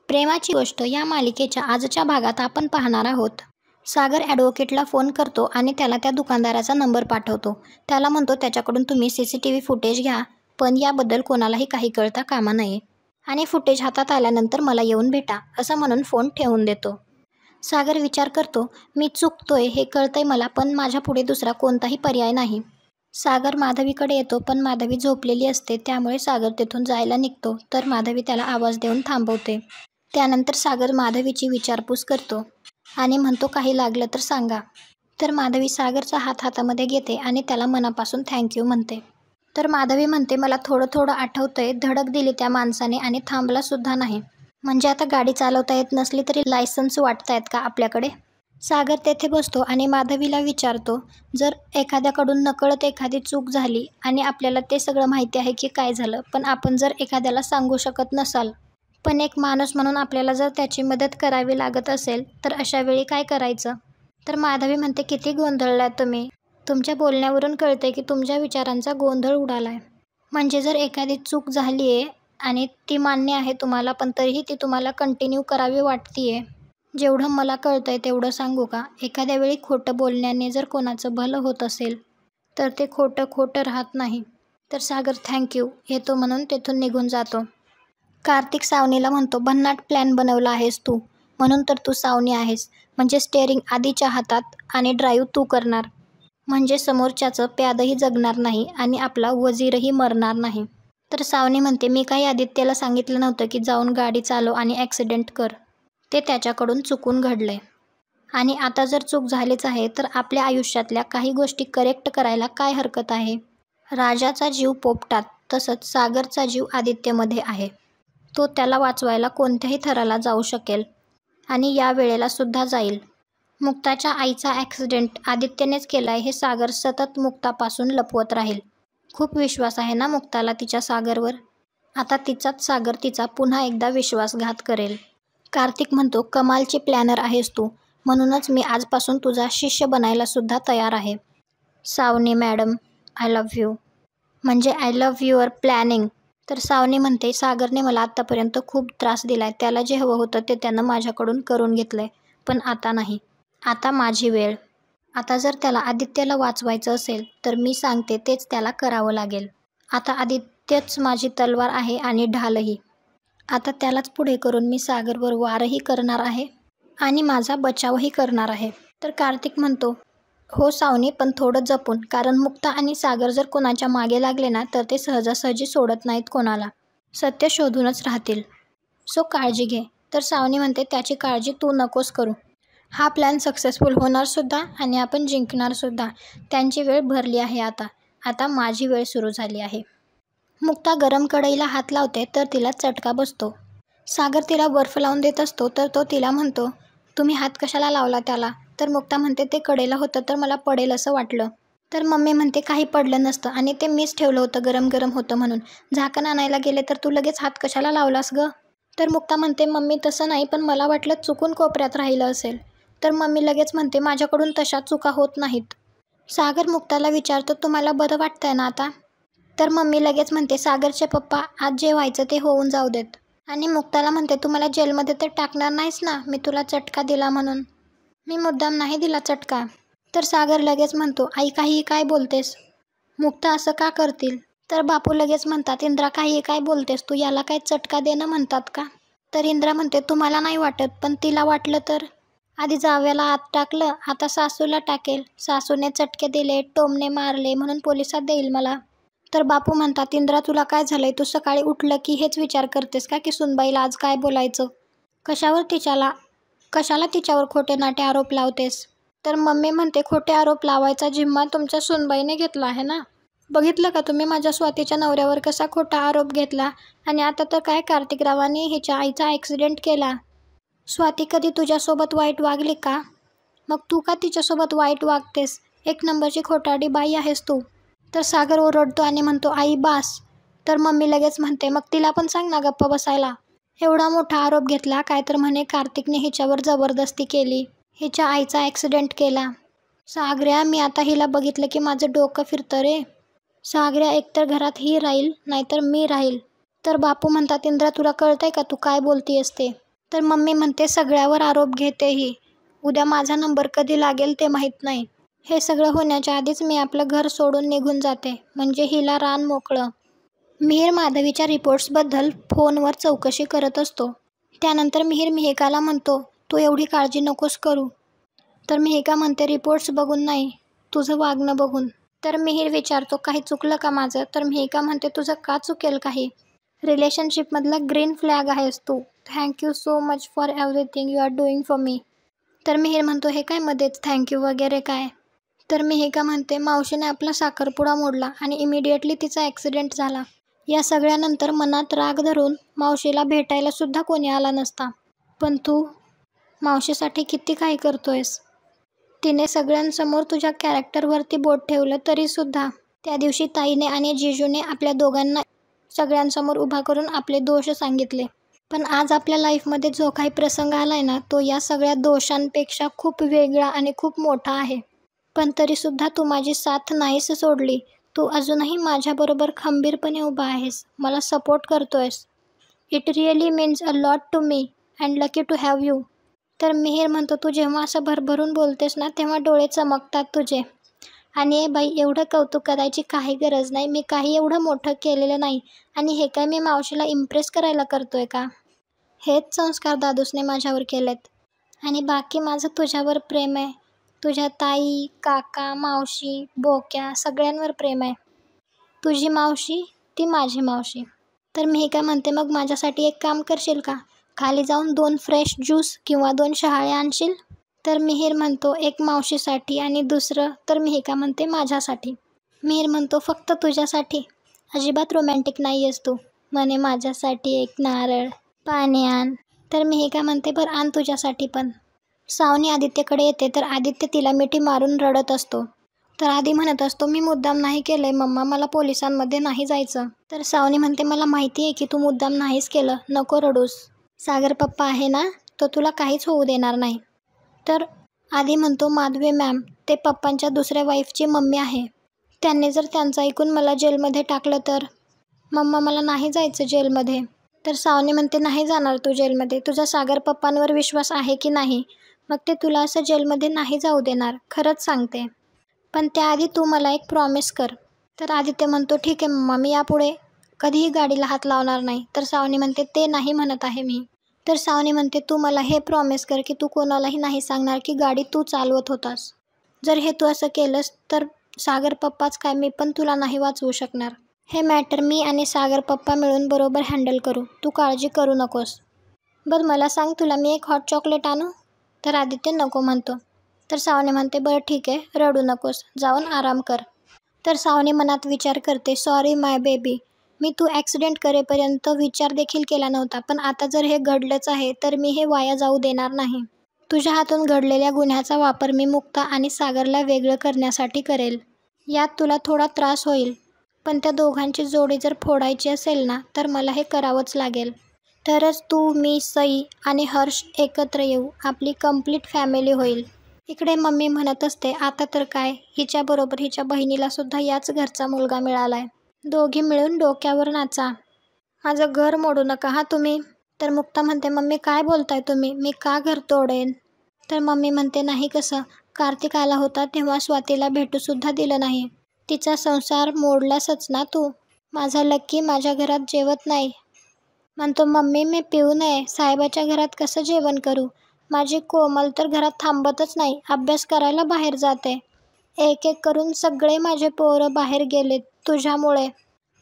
प्रेमाची गोष्ट या मालिकेच्या आजच्या भागात आपण पाहणार आहोत. सागर ॲडव्होकेटला फोन करतो आणि त्याला त्या दुकानदाराचा नंबर पाठवतो. त्याला म्हणतो त्याच्याकडून तुम्ही CCTV फुटेज घ्या, पण याबद्दल कोणालाही काही कळता कामा नये आणि फुटेज हातात आल्यानंतर मला येऊन भेटा, असं म्हणून फोन ठेवून देतो. सागर विचार करतो, मी चुकतोय हे कळतंय मला, पण माझ्यापुढे दुसरा कोणताही पर्याय नाही. सागर माधवीकडे येतो, पण माधवी झोपलेली असते. त्यामुळे सागर तिथून जायला निघतो, तर माधवी त्याला आवाज देऊन थांबवते. त्यानंतर सागर माधवीची विचारपूस करतो आणि म्हणतो काही लागलं तर सांगा. तर माधवी सागरचा हात हातामध्ये घेते आणि त्याला मनापासून थँक्यू म्हणते. तर माधवी म्हणते, मला थोडं थोडं आठवतंय, धडक दिली त्या माणसाने आणि थांबला सुद्धा नाही. म्हणजे आता गाडी चालवता येत नसली तरी लायसन्स वाटतायत का आपल्याकडे? सागर तेथे बसतो आणि माधवीला विचारतो, जर एखाद्याकडून नकळत एखादी चूक झाली आणि आपल्याला ते सगळं माहिती आहे की काय झालं, पण आपण जर एखाद्याला सांगू शकत नसाल, पण एक माणूस म्हणून आपल्याला जर त्याची मदत करावी लागत असेल, तर अशा वेळी काय करायचं? तर माधवी म्हणते, किती गोंधळलात तुम्ही. तुमच्या बोलण्यावरून कळतंय की तुमच्या विचारांचा गोंधळ उडालाय. म्हणजे जर एखादी चूक झाली आहे आणि ती मान्य आहे तुम्हाला, पण तरीही ती तुम्हाला कंटिन्यू करावी वाटतीये. जेवढं मला कळतंय तेवढं सांगू का, एखाद्या वेळी खोटं बोलण्याने जर कोणाचं भलं होत असेल, तर ते खोटं राहत नाही. तर सागर थँक्यू येतो म्हणून तेथून निघून जातो. कार्तिक सावनीला म्हणतो, भन्नाट प्लॅन बनवला आहेस तू, म्हणून तर तू सावनी आहेस. म्हणजे स्टेअरिंग आधीच्या हातात आणि ड्राईव्ह तू करणार. म्हणजे समोरच्याचं प्यादही जगणार नाही आणि आपला वजीरही मरणार नाही. तर सावनी म्हणते, मी काही आदित्यला सांगितलं नव्हतं की जाऊन गाडी चालव आणि ॲक्सिडेंट कर. ते त्याच्याकडून चुकून घडलंय. आणि आता जर चूक झालीच आहे, तर आपल्या आयुष्यातल्या काही गोष्टी करेक्ट करायला काय हरकत आहे? राजाचा जीव पोपटात, तसंच सागरचा जीव आदित्यमध्ये आहे. तो त्याला वाचवायला कोणत्याही थराला जाऊ शकेल आणि या वेळेला सुद्धा जाईल. मुक्ताच्या आईचा ॲक्सिडेंट आदित्यनेच केलाय हे सागर सतत मुक्तापासून लपवत राहील. खूप विश्वास आहे ना मुक्ताला तिच्या सागरवर. आता तिचाच सागर तिचा पुन्हा एकदा विश्वासघात करेल. कार्तिक म्हणतो, कमालची प्लॅनर आहेस तू, म्हणूनच मी आजपासून तुझा शिष्य बनायला सुद्धा तयार आहे. Savani madam, I love you. म्हणजे आय लव्ह युअर प्लॅनिंग. तर सावनी म्हणते, सागरने मला आत्तापर्यंत खूप त्रास दिलाय. त्याला जे हवं होतं ते त्यानं माझ्याकडून करून घेतलंय, पण आता नाही. आता माझी वेळ. आता जर त्याला आदित्यला वाचवायचं असेल, तर मी सांगते तेच त्याला करावं लागेल. आता आदित्यच माझी तलवार आहे आणि ढालही. आता त्यालाच पुढे करून मी सागरवर वारही करणार आहे आणि माझा बचावही करणार आहे. तर कार्तिक म्हणतो, हो सावनी, पण थोडं जपून, कारण मुक्ता आणि सागर जर कोणाच्या मागे लागले ना, तर ते सहजासहजी सोडत नाहीत कोणाला. सत्य शोधूनच राहतील. सो काळजी घे. तर सावनी म्हणते, त्याची काळजी तू नकोस करू. हा प्लॅन सक्सेसफुल होणार सुद्धा आणि आपण जिंकणार सुद्धा. त्यांची वेळ भरली आहे आता. आता माझी वेळ सुरू झाली आहे. मुक्ता गरम कढईला हात लावते, तर तिला चटका बसतो. सागर तिला बर्फ लावून देत असतो, तर तो तिला म्हणतो, तुम्ही हात कशाला लावला त्याला? तर मुक्ता म्हणते, ते कडेला होतं तर मला पडेल असं वाटलं. तर मम्मी म्हणते, काही पडलं नसतं आणि ते मीच ठेवलं होतं गरम गरम होतं म्हणून. झाकण आणायला गेले तर तू लगेच हात कशाला लावलास गं? तर मुक्ता म्हणते, मम्मी तसं नाही, पण मला वाटलं चुकून कोपऱ्यात राहिलं असेल. तर मम्मी लगेच म्हणते, माझ्याकडून तशा चुका होत नाहीत. सागर मुक्ताला विचारतो, तुम्हाला बरं वाटतंय ना आता? तर मम्मी लगेच म्हणते, सागरचे पप्पा, आज जे व्हायचं ते होऊन जाऊ देत. आणि मुक्ताला म्हणते, तू मला जेलमध्ये तर टाकणार नाहीस ना, मी तुला चटका दिला म्हणून? मी मुद्दाम नाही दिला चटका. तर सागर लगेच म्हणतो, आई काहीही काय बोलतेस? मुक्ता असं का करतील? तर बापू लगेच म्हणतात, इंद्रा काहीही काय बोलतेस तू, याला काय चटका देणं म्हणतात का? तर इंद्रा म्हणते, तुम्हाला नाही वाटत, पण तिला वाटलं तर? आधी जावयाला आत टाकलं, आता सासूला टाकेल. सासूने चटके दिले, टोमणे मारले म्हणून पोलिसात देईल मला. तर बापू म्हणतात, इंद्रा तुला काय झालंय? तू सकाळी उठलं की हेच विचार करतेस का की सुनबाईला आज काय बोलायचं? कशाला तिच्यावर खोटे नाटे आरोप लावतेस? तर मम्मी म्हणते, खोटे आरोप लावायचा जिम्मा तुमच्या सुनबाईने घेतला आहे ना. बघितलं का तुम्ही माझ्या स्वातीच्या नवऱ्यावर कसा खोटा आरोप घेतला? आणि आता तर काय कार्तिकरावांनी हिच्या आईचा ॲक्सिडेंट केला. स्वाती कधी तुझ्यासोबत वाईट वागली का? मग तू का तिच्यासोबत वाईट वागतेस? एक नंबरची खोटारडी बाई आहेस तू. तर सागर ओरडतो आणि म्हणतो, आई बास. तर मम्मी लगेच म्हणते, मग तिला पण सांग ना गप्प बसायला. एवढा मोठा आरोप घेतला, काय तर म्हणे कार्तिकने हिच्यावर जबरदस्ती केली, हिच्या आईचा ॲक्सिडेंट केला. सागऱ्या, मी आता हिला बघितलं की माझं डोकं फिरतं रे. सागऱ्या, एकतर घरात ही राहील नाहीतर मी राहील. तर बापू म्हणतात, इंद्रा तुला कळतंय का तू काय बोलतीयस ते? तर मम्मी म्हणते सगळ्यावर आरोप घेते ही. उद्या माझा नंबर कधी लागेल ते माहीत नाही. हे सगळं होण्याच्या आधीच मी आपलं घर सोडून निघून जाते, म्हणजे हिला रान मोकळं. मिहीर माधवीच्या रिपोर्ट्सबद्दल फोनवर चौकशी करत असतो. त्यानंतर मिहीर मिहिकाला म्हणतो, तू एवढी काळजी नकोस करू. तर मिहिका म्हणते, रिपोर्ट्स बघून नाही, तुझं वागणं बघून. तर मिहीर विचारतो, काही चुकलं का माझं? तर मिहिका म्हणते, तुझं का चुकेल काही? रिलेशनशिपमधला ग्रीन फ्लॅग आहेस तू. Thank you so much for everything you are doing for me. तर मिहीर म्हणतो, हे काय मध्येच थँक्यू वगैरे काय? तर मिहिका म्हणते, मावशीने आपला साखरपुडा मोडला आणि इमिडिएटली तिचा ॲक्सिडेंट झाला. या सगळ्यानंतर मनात राग धरून मावशीला भेटायला सुद्धा कोणी आला नसता. पण तू मावशीसाठी किती काही करतोयस. तिने सगळ्यांसमोर तुझ्या कॅरेक्टरवरती बोट ठेवलं तरीसुद्धा. त्या दिवशी ताईने आणि जिजूने आपल्या दोघांना सगळ्यांसमोर उभा करून आपले दोष सांगितले. पण आज आपल्या लाईफमध्ये जो काही प्रसंग आलाय ना, तो या सगळ्या दोषांपेक्षा खूप वेगळा आणि खूप मोठा आहे. पण तरीसुद्धा तू माझी साथ नाहीस सोडली. तू अजूनही माझ्याबरोबर खंबीरपणे उभा आहेस, मला सपोर्ट करतोयस. It really means a lot to me and lucky to have you. तर मिहीर म्हणतो, तू जेव्हा असं भरभरून बोलतेस ना, तेव्हा डोळे चमकतात तुझे. आणि बाई, एवढं कौतुक करायची काही गरज नाही. मी काही एवढं मोठं केलेलं नाही. आणि हे काय मी मावशीला इम्प्रेस करायला करतोय का? हेच संस्कार दादूसने माझ्यावर केलेत. आणि बाकी माझं तुझ्यावर प्रेम आहे. तुझ्या ताई, काका, मावशी, बोक्या सगळ्यांवर प्रेम आहे. तुझी मावशी ती माझी मावशी. तर मिहिका म्हणते, मग माझ्यासाठी एक काम करशील का? खाली जाऊन 2 फ्रेश ज्यूस किंवा 2 शहाळे आणशील? तर मिहीर म्हणतो, एक मावशीसाठी आणि दुसरं. तर मिहिका म्हणते, माझ्यासाठी. मिहीर म्हणतो, फक्त तुझ्यासाठी? अजिबात रोमॅन्टिक नाही आहेस तू. म्हणे, माझ्यासाठी एक नारळ पाणी आण. तर मिहिका म्हणते, बरं आण तुझ्यासाठी पण. सावनी आदित्यकडे येते तर आदित्य तिला मिठी मारून रडत असतो. तर आदी म्हणत असतो, मी मुद्दाम नाही केलंय मम्मा, मला पोलिसांमध्ये नाही जायचं. तर सावनी म्हणते, मला माहिती आहे की तू मुद्दाम नाहीच केलं, नको रडूस. सागर पप्पा आहे ना, तो तुला काहीच होऊ देणार नाही. तर आदी म्हणतो, माधवे मॅम, ते पप्पांच्या दुसऱ्या वाईफची मम्मी आहे. त्यांनी जर त्यांचं ऐकून मला जेलमध्ये टाकलं तर? मम्मा, मला नाही जायचं जेलमध्ये. तर सावनी म्हणते, नाही जाणार तू जेलमध्ये. तुझा सागर पप्पांवर विश्वास आहे की नाही? मग ते तुला असं जेलमध्ये नाही जाऊ देणार, खरंच सांगते. पण त्याआधी तू मला एक प्रॉमिस कर. तर आदित्य म्हणतो, ठीक आहे मम्मा, मी यापुढे कधीही गाडीला हात लावणार नाही. तर सावनी म्हणते, ते नाही म्हणत आहे मी. तर सावनी म्हणते, तू मला हे प्रॉमिस कर की तू कोणालाही नाही सांगणार की गाडी तू चालवत होतास. जर हे तू असं केलंस तर सागर पप्पाच काय, मी पण तुला नाही वाचवू शकणार. हे मॅटर मी आणि सागर पप्पा मिळून बरोबर हँडल करू, तू काळजी करू नकोस. बरं मला सांग, तुला मी एक हॉट चॉकलेट आणू? तर आदित्य नको म्हणतो. तर सावनी म्हणते, बरं ठीक आहे, रडू नकोस, जाऊन आराम कर. तर सावनी मनात विचार करते, सॉरी माय बेबी, मी तू ॲक्सिडेंट करेपर्यंत विचार देखील केला नव्हता. पण आता जर हे घडलंच आहे तर मी हे वाया जाऊ देणार नाही. तुझ्या हातून घडलेल्या गुन्ह्याचा वापर मी मुक्ता आणि सागरला वेगळं करण्यासाठी करेल. यात तुला थोडा त्रास होईल, पण त्या दोघांची जोडी जर फोडायची असेल ना, तर मला हे करावंच लागेल. तरच तू, मी, सई आणि हर्ष एकत्र येऊ, आपली कंप्लीट फॅमिली होईल. इकडे मम्मी म्हणत असते, आता तर काय, हिच्याबरोबर हिच्या बहिणीला सुद्धा याच घरचा मुलगा मिळालाय. दोघी मिळून डोक्यावर नाचा. माझं घर मोडू नका हा तुम्ही. तर मुक्ता म्हणते, मम्मी काय बोलताय तुम्ही, मी का घर तोडेन? तर मम्मी म्हणते, नाही कसं, कार्तिक आला होता तेव्हा स्वातीला भेटूसुद्धा दिलं नाही. तिचा संसार मोडलासच ना तू. माझा लक्की माझ्या घरात जेवत नाही. म्हणतो, मम्मी मी पिऊ नये, साहेबाच्या घरात कसं जेवण करू? माझी कोमल तर घरात थांबतच नाही, अभ्यास करायला बाहेर जाते. एक एक करून सगळे माझे पोरं बाहेर गेलेत तुझ्यामुळे.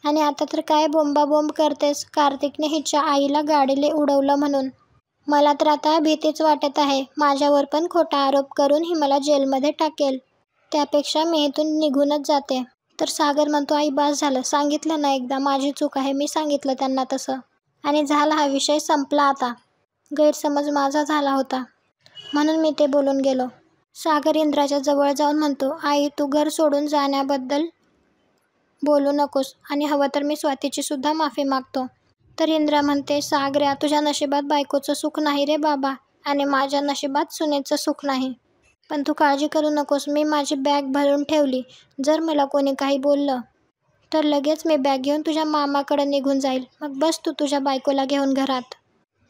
आणि आता तर काय बोंबाबोंब करतेस, कार्तिकने हिच्या आईला गाडीले उडवलं म्हणून. मला तर आता भीतीच वाटत आहे, माझ्यावर पण खोटा आरोप करून ही मला जेलमध्ये टाकेल. त्यापेक्षा मी इथून निघूनच जाते. तर सागर म्हणतो, आई बास झालं, सांगितलं ना एकदा, माझी चूक आहे, मी सांगितलं त्यांना तसं. आणि झाला, हा विषय संपला आता. गैरसमज माझा झाला होता म्हणून मी ते बोलून गेलो. सागर इंद्राच्या जवळ जाऊन म्हणतो, आई तू घर सोडून जाण्याबद्दल बोलू नकोस आणि हवं तर मी स्वातीची सुद्धा माफी मागतो. तर इंद्रा म्हणते, सागऱ्या, तुझ्या नशिबात बायकोचं सुख नाही रे बाबा, आणि माझ्या नशिबात सुनेचं सुख नाही. पण तू काळजी करू नकोस, मी माझी बॅग भरून ठेवली. जर मला कोणी काही बोललं तर लगेच मी बॅग घेऊन तुझ्या मामाकडे निघून जाईल. मग बस तू तुझ्या बायकोला घेऊन घरात.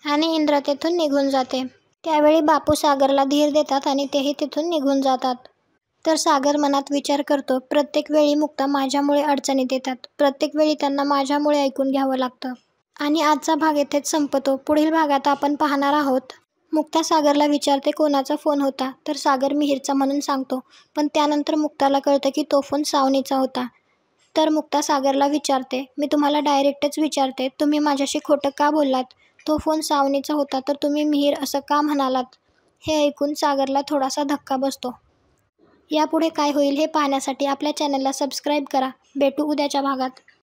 आणि इंद्र तेथून निघून जाते. त्यावेळी बापू सागरला धीर देतात आणि तेही तिथून निघून जातात. तर सागर मनात विचार करतो, प्रत्येक वेळी मुक्ता माझ्यामुळे अडचणीत येतात. प्रत्येक वेळी त्यांना माझ्यामुळे ऐकून घ्यावं लागतं. आणि आजचा भाग येथेच संपतो. पुढील भागात आपण पाहणार आहोत. मुक्ता सागरला विचारते कोणाचा फोन होता, तर सागर मिहिरचा म्हणून सांगतो. पण त्यानंतर मुक्ताला कळतं की तो फोन सावनीचा होता. तर मुक्ता सागरला विचारते, मी तुम्हाला डायरेक्टच विचारते, तुम्ही माझ्याशी खोटं का बोललात? तो फोन सावनीचा होता तर तुम्ही मिहिर असं का म्हणालात? हे ऐकून सागरला थोडासा धक्का बसतो. यापुढे काय होईल हे पाहण्यासाठी आपल्या चॅनलला सबस्क्राईब करा. भेटू उद्याच्या भागात.